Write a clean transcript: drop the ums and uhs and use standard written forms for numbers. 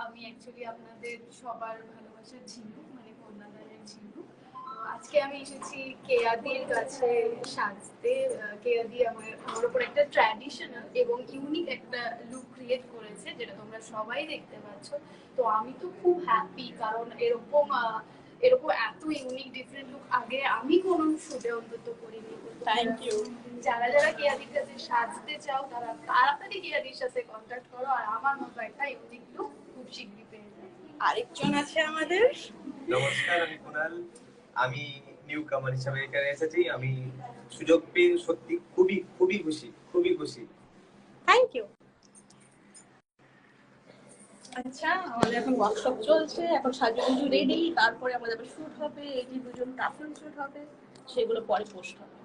আমি অ্যাকচুয়ালি আপনাদের সবার ভালোবাসার ঝিনুক, মানে কন্যাদানের ঝিনুক। আজকে আমি এসেছি কেয়াদির কাছে সাজতে। কেয়াদি আমার উপর একটা ট্র্যাডিশনাল এবং ইউনিক একটা লুক ক্রিয়েট করেছে, যেটা তোমরা সবাই দেখতে পাচ্ছ। তো আমি তো খুব হ্যাপি, কারণ এরকম এত ইউনিক ডিফারেন্ট লুক আগে আমি কোনো শুটে অন্তত করিনি। Thank you. যারা যারা কেয়াদির কাছে সাজতে চাও তারা তাড়াতাড়ি কেয়াদির সাথে কন্ট্যাক্ট করো, আর আমার মতো একটা ইউনিক লুক খুব শীঘ্রই পেয়ে যাবে। আরেকজন আছে আমাদের। নমস্কার, আমি কুনাল। আমি নিউ কামার হিসাবে এখানে এসেছি। আমি সুযোগ পেয়ে সত্যি খুবই খুবই খুশি, খুবই খুশি। Thank you. আচ্ছা, আমাদের এখন ওয়ার্কশপ চলছে, এখন সাজুগুজু রেডি, তারপরে আমাদের শুট হবে, এই যে দুজন কাফন শুট হবে, সেগুলো পরে পোস্ট হবে।